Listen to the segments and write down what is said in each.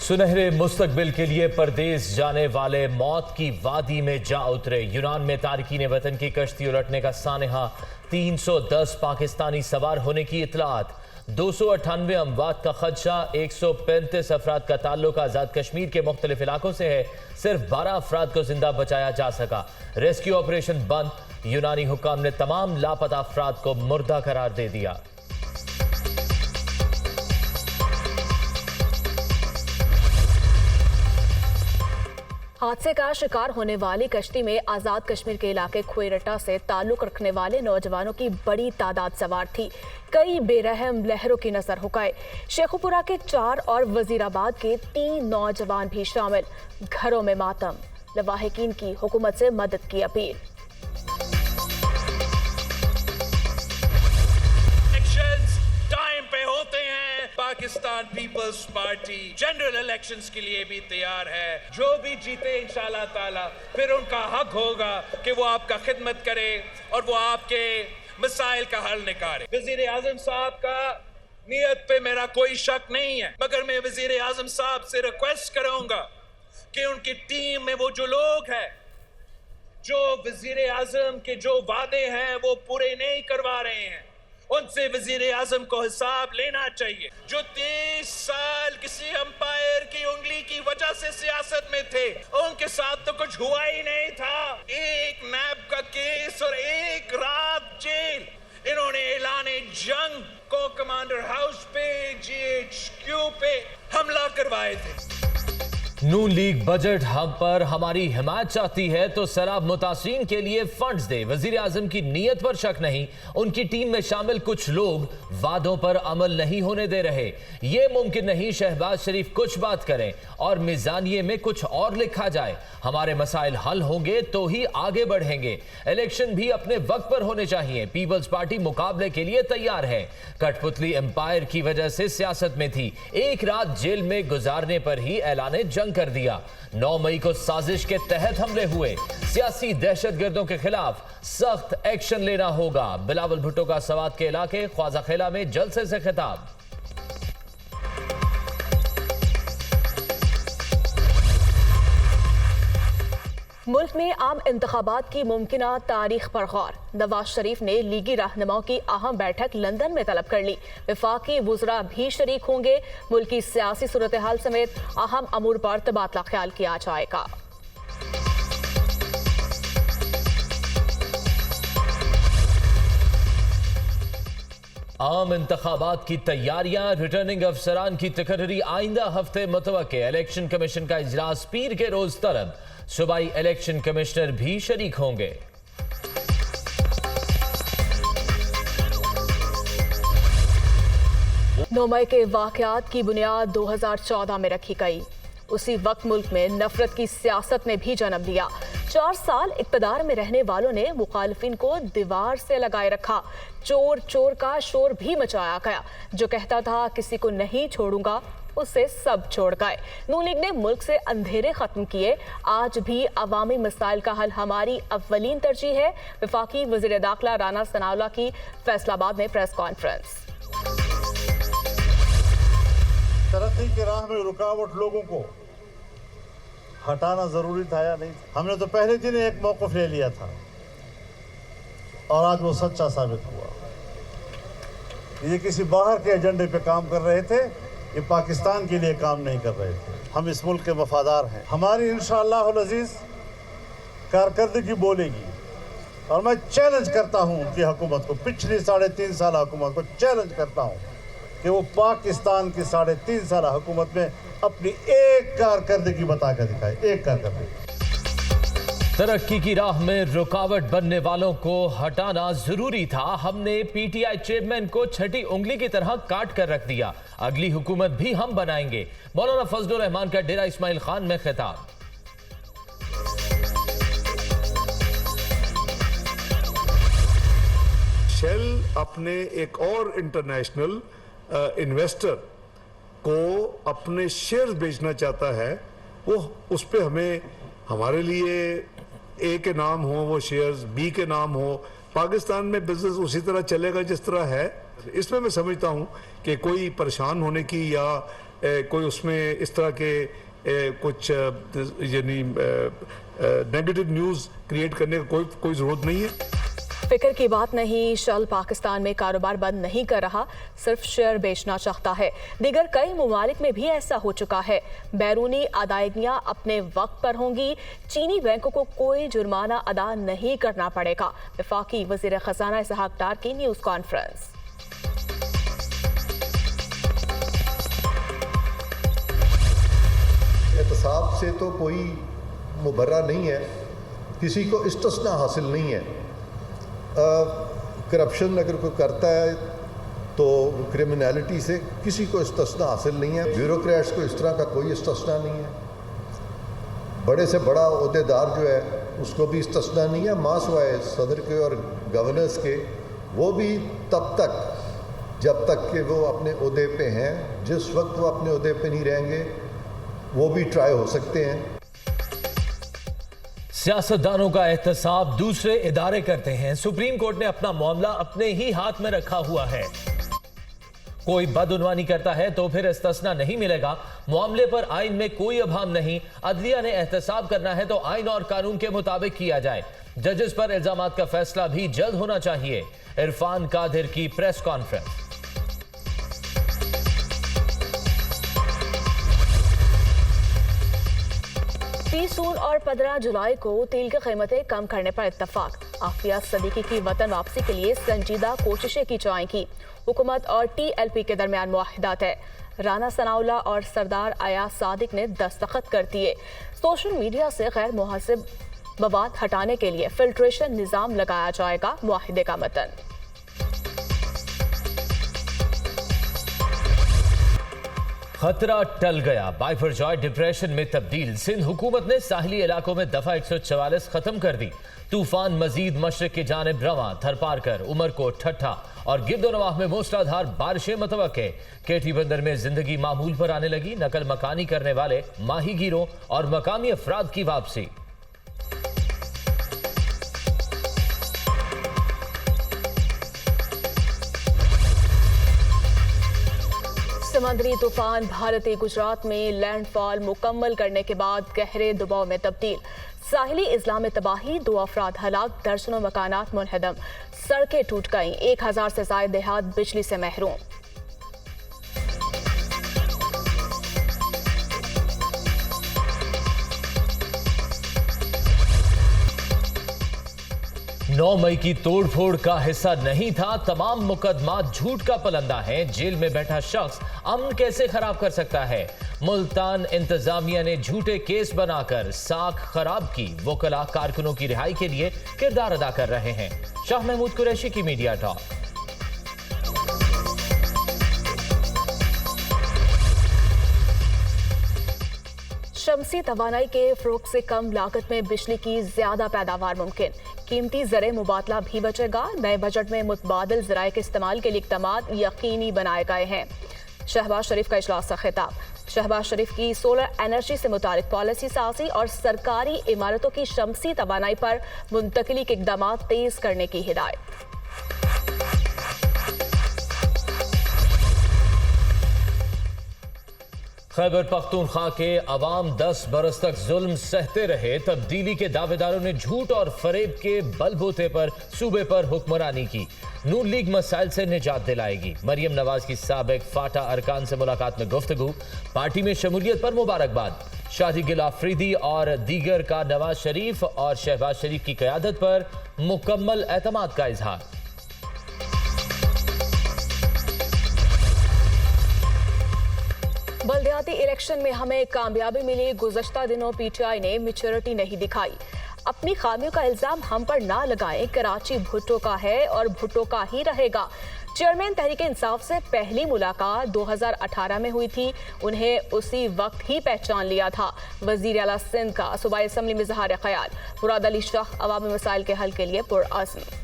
सुनहरे मुस्तकबिल के लिए परदेस जाने वाले मौत की वादी में जा उतरे। यूनान में तारकीन वतन की कश्ती उलटने का सानहा। 310 पाकिस्तानी सवार होने की इतलात। 298 अमवात का खदशा। 135 अफराद का ताल्लुक आज़ाद कश्मीर के मुख्तलिफ इलाकों से है। सिर्फ 12 अफराद को जिंदा बचाया जा सका। रेस्क्यू ऑपरेशन बंद। यूनानी हुक्काम ने तमाम लापता अफराद को मुर्दा करार दे दिया। हादसे का शिकार होने वाली कश्ती में आज़ाद कश्मीर के इलाके खुएरटा से ताल्लुक रखने वाले नौजवानों की बड़ी तादाद सवार थी। कई बेरहम लहरों की नजर हुकाए। शेखुपुरा के 4 और वजीराबाद के 3 नौजवान भी शामिल। घरों में मातम। लवाहिकीन की हुकूमत से मदद की अपील। पाकिस्तान पीपल्स पार्टी जनरल इलेक्शंस के लिए भी तैयार है। जो भी जीते इंशाल्लाह ताला फिर उनका हक होगा कि वो आपका खिदमत करे और वो आपके मसाइल का हल निकाले। वजीर आजम साहब का नियत पे मेरा कोई शक नहीं है, मगर मैं वजीर आजम साहब से रिक्वेस्ट करूंगा कि उनकी टीम में वो जो लोग हैं जो वजीर आजम के जो वादे हैं वो पूरे नहीं करवा रहे हैं, उनसे वजीर आजम को हिसाब लेना चाहिए। जो 30 साल किसी अंपायर की उंगली की वजह से सियासत में थे, उनके साथ तो कुछ हुआ ही नहीं था। एक नैब का केस और एक रात जेल। इन्होंने ऐलाने जंग को कमांडर हाउस पे GHQ पे हमला करवाए थे। नून लीग बजट हम पर हमारी हिमायत चाहती है तो सैलाब मुतासरीन के लिए फंड्स दे। वजीर आजम की नीयत पर शक नहीं, उनकी टीम में शामिल कुछ लोग वादों पर अमल नहीं होने दे रहे। ये मुमकिन नहीं शहबाज शरीफ कुछ बात करें और मिजानिये में कुछ और लिखा जाए। हमारे मसाइल हल होंगे तो ही आगे बढ़ेंगे। इलेक्शन भी अपने वक्त पर होने चाहिए। पीपल्स पार्टी मुकाबले के लिए तैयार है। कठपुतली एम्पायर की वजह से सियासत में थी, एक रात जेल में गुजारने पर ही ऐलान जंग कर दिया। 9 मई को साजिश के तहत हमले हुए। सियासी दहशतगर्दों के खिलाफ सख्त एक्शन लेना होगा। बिलावल भुट्टो का सवात के इलाके ख्वाजाखेला में जलसे से खिताब। मुल्क में आम इंतखाबात की मुमकिना तारीख पर गौर। नवाज शरीफ ने लीगी रहनुमाओं की अहम बैठक लंदन में तलब कर ली। वफाकी वुज़रा भी शरीक होंगे। मुल्क की सियासी सूरत हाल समेत अहम अमूर पर तबादला ख्याल किया जाएगा। आम इंतखाबात की तैयारियां। रिटर्निंग अफसरान की तकर्री आइंदा हफ्ते मुतवक्के। इलेक्शन कमीशन का इजलास पीर के रोज तलब। सूबाई इलेक्शन कमिश्नर भी शरीक होंगे। नौ मई के वाकयात की बुनियाद 2014 में रखी गई। उसी वक्त मुल्क में नफरत की सियासत ने भी जन्म लिया। 4 साल इक़्तिदार में रहने वालों ने मुखालिफिन को दीवार से लगाए रखा। चोर चोर का शोर भी मचाया गया। जो कहता था किसी को नहीं छोड़ूंगा, उससे सब छोड़ गए। नून लीग ने मुल्क से अंधेरे खत्म किए। आज भी अवामी मसाइल का हल हमारी अव्वलीन तरजीह है। वफाकी वज़ीर दाखिला राना सनाउल्लाह की फैसलाबाद में प्रेस कॉन्फ्रेंस। तरक्की की राह में रुकावट लोगों को हटाना जरूरी था या नहीं? हमने तो पहले दिन एक मौक़िफ़ ले लिया था और आज वो सच्चा साबित हुआ। ये किसी बाहर के एजेंडे पे काम कर रहे थे, ये पाकिस्तान के लिए काम नहीं कर रहे थे। हम इस मुल्क के वफादार हैं। हमारी इंशाअल्लाह अज़ीज़ कारकर्दगी बोलेगी और मैं चैलेंज करता हूँ उनकी हुकूमत को, पिछली 3.5 साल हुकूमत को चैलेंज करता हूँ कि वो पाकिस्तान की 3.5 साल हुकूमत में अपनी एक कारकर्दगी बता कर दिखाए, एक कारकर्दगी। तरक्की की राह में रुकावट बनने वालों को हटाना जरूरी था। हमने PTI चेयरमैन को छठी उंगली की तरह काट कर रख दिया। अगली हुकूमत भी हम बनाएंगे। मौलाना फजलुर रहमान का डेरा इस्माइल खान में खिताब। शेल अपने एक और इंटरनेशनल इन्वेस्टर को अपने शेयर्स बेचना चाहता है। वो उस पे हमें, हमारे लिए ए के नाम हो वो शेयर्स, बी के नाम हो। पाकिस्तान में बिजनेस उसी तरह चलेगा जिस तरह है। इसमें मैं समझता हूं कि कोई परेशान होने की या कोई उसमें इस तरह के कुछ यानी नेगेटिव न्यूज़ क्रिएट करने का कोई ज़रूरत नहीं है। फिक्र की बात नहीं, शल पाकिस्तान में कारोबार बंद नहीं कर रहा, सिर्फ शेयर बेचना चाहता है। दीगर कई ममालिक में भी ऐसा हो चुका है। बैरूनी अदायगियां अपने वक्त पर होंगी, चीनी बैंकों को कोई जुर्माना अदा नहीं करना पड़ेगा। वफाकी वजीर खजाना इसहाक डार की न्यूज़ कॉन्फ्रेंस। एहतसाब से तो कोई मुबर्रा नहीं है, किसी को इस्तिस्ना हासिल नहीं है। करप्शन अगर कोई करता है तो क्रिमिनलिटी से किसी को इस्तिस्ना हासिल नहीं है। ब्यूरोक्रेट्स को इस तरह का कोई इस्तिस्ना नहीं है। बड़े से बड़ा ओहदेदार जो है उसको भी इस्तिस्ना नहीं है, मां सिवाय सदर के और गवर्नर्स के। वो भी तब तक जब तक कि वो अपने ओहदे पे हैं। जिस वक्त वो अपने ओहदे पे नहीं रहेंगे वो भी ट्राई हो सकते हैं। सियासतदानों का एहतसाब दूसरे इदारे करते हैं। सुप्रीम कोर्ट ने अपना मामला अपने ही हाथ में रखा हुआ है। कोई बदउनवानी करता है तो फिर इस्तिस्ना नहीं मिलेगा। मामले पर आइन में कोई अभाव नहीं। अदलिया ने एहतसाब करना है तो आइन और कानून के मुताबिक किया जाए। जजेस पर इल्जामात का फैसला भी जल्द होना चाहिए। इरफान कादिर की प्रेस कॉन्फ्रेंस। 30 जून और 15 जुलाई को तेल की कीमतें कम करने पर इत्तफाक। आफिया सदीकी की वतन वापसी के लिए संजीदा कोशिशें की जाएंगी। हुकूमत और TLP के दरमियान मुआहिदात है। राना सनाउल्लाह और सरदार अयाज सादिक ने दस्तखत कर दिए। सोशल मीडिया से गैर मुनासिब मवाद हटाने के लिए फिल्ट्रेशन निज़ाम लगाया जाएगा। मुआहिदे का मतन। खतरा टल गया, बाइफरजॉय डिप्रेशन में तब्दील। सिंध हुकूमत ने साहिली इलाकों में दफा 144 खत्म कर दी। तूफान मजीद मशरक की जानिब रवां। थरपारकर, उमरकोट, ठट्ठा और गिरदोनवाह में मूसलाधार बारिशें मतवक्के। केटी बंदर में जिंदगी मामूल पर आने लगी। नकल मकानी करने वाले माहीगीरों और मकामी अफराद की वापसी। समंदरी तूफान भारतीय गुजरात में लैंडफॉल मुकम्मल करने के बाद गहरे दबाव में तब्दील। साहिली इजला में तबाही, 2 अफराद हलाक, दर्जनों मकानात मुनहदम, सड़कें टूट गईं। 1000 से ज्यादा देहात बिजली से महरूम। नौ मई की तोड़फोड़ का हिस्सा नहीं था। तमाम मुकदमा झूठ का पलंदा है। जेल में बैठा शख्स अमन कैसे खराब कर सकता है? मुल्तान इंतजामिया ने झूठे केस बनाकर साख खराब की। वकला कारकुनों की रिहाई के लिए किरदार अदा कर रहे हैं। शाह महमूद कुरैशी की मीडिया टॉक। शमसी तवानाई के फरोग से कम लागत में बिजली की ज्यादा पैदावार मुमकिन। कीमती ज़रे मुबादला भी बचेगा। नए बजट में मुतबादिल ज़राए के इस्तेमाल के लिए इक़दामात यकीनी बनाए गए हैं। शहबाज शरीफ का इजलास का खिताब। शहबाज शरीफ की सोलर एनर्जी से मुतालिक पॉलिसी साजी और सरकारी इमारतों की शमसी तवानाई पर मुंतकिली के इक़दामात तेज करने की हिदायत। खैबर पख्तूनख्वा के अवाम 10 बरस तक जुल्म सहते रहे। तब्दीली के दावेदारों ने झूठ और फरेब के बलबूते पर सूबे पर हुक्मरानी की। नून लीग मसाइल से निजात दिलाएगी। मरियम नवाज की साबिक फाटा अरकान से मुलाकात में गुफ्तगू। पार्टी में शमूलियत पर मुबारकबाद। शादी गिल आफरीदी और दीगर का नवाज शरीफ और शहबाज शरीफ की क़यादत पर मुकम्मल एतमाद का इजहार। बल्दियाती इलेक्शन में हमें कामयाबी मिली। गुज़श्ता दिनों PTI ने मैच्योरिटी नहीं दिखाई। अपनी खामियों का इल्जाम हम पर ना लगाएं। कराची भुट्टो का है और भुट्टो का ही रहेगा। चेयरमैन तहरीक इंसाफ से पहली मुलाकात 2018 में हुई थी। उन्हें उसी वक्त ही पहचान लिया था। वजीर आला सिंध का सूबाई असम्बली में इज़हार ख्याल। मुराद अली शाह अवामी मसाइल के हल के लिए पुरअज़्म।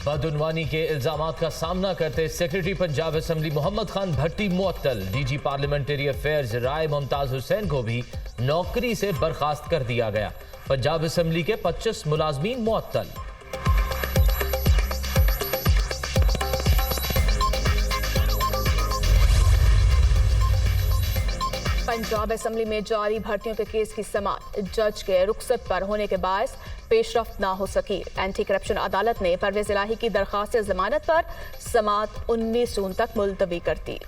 बदउनवानी के इल्जामात का सामना करते सेक्रेटरी पंजाब असम्बली मोहम्मद खान भट्टी मुअत्तल। DG पार्लियामेंट्री अफेयर्स राय मुमताज हुसैन को भी नौकरी से बर्खास्त कर दिया गया। पंजाब असम्बली के 25 मुलाजमीन मुअत्तल। पंजाब असेंबली में जारी भर्तियों के केस की समाअत जज के रुखसत पर होने के बायस पेशरफ्त ना हो सकी। एंटी करप्शन अदालत ने परवेज इलाही की दरखास्त जमानत पर समाअत 19 जून तक मुलतवी कर दी।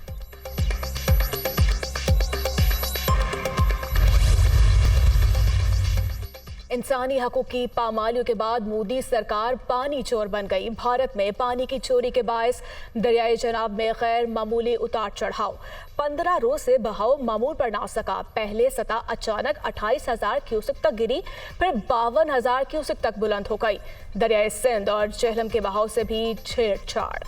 इंसानी हकूक की पामालियों के बाद मोदी सरकार पानी चोर बन गई। भारत में पानी की चोरी के बायस दरियाई जनाब में गैर मामूली उतार चढ़ाव। 15 रोज से बहाव मामूल पर ना सका। पहले सतह अचानक 28,000 क्यूसेक तक गिरी, फिर 52,000 क्यूसेक तक बुलंद हो गई। दरियाई सिंध और झेलम के बहाव से भी छेड़छाड़।